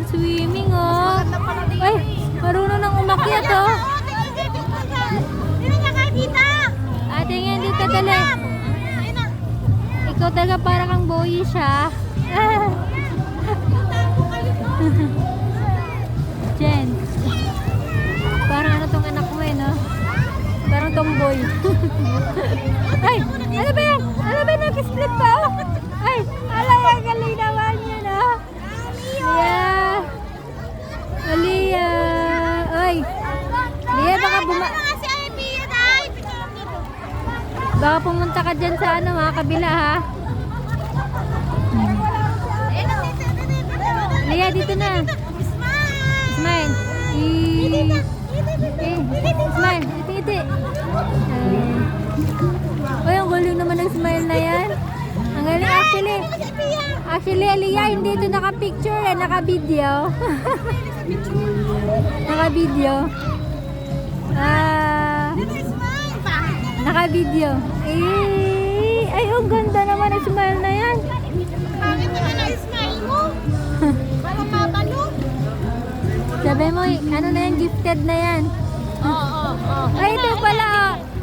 Nag-swimming, oh. Ay, marunong nang umakyat, oh. Ate nga, dito dali. Ikaw talaga para kang boy siya. Jen. Parang ano tong anak mo, eh, no? Parang tomboy. Ay, ano ba yan? Ano ba yan? Nag-split pa, oh. Ay, alay, galing naman yun, oh. Lia. Lia. Ay. Lia, baka pumunta ka dyan sa ano, ha, kabila, ha. Lia, dito na. Smile. Smile. Iti-iti. Uy, ang galing naman ng smile na yan. Ang galing, actually. Actually, Lia, hindi ito naka-picture, eh. Naka-video. Naka-video. Naka-video. Ay, ang ganda naman ang smile na yan. Bakit naman ang smile mo? Parang mabalo. Sabi mo, ano na yan, gifted na yan. Oo. Ay, ito pala, oh.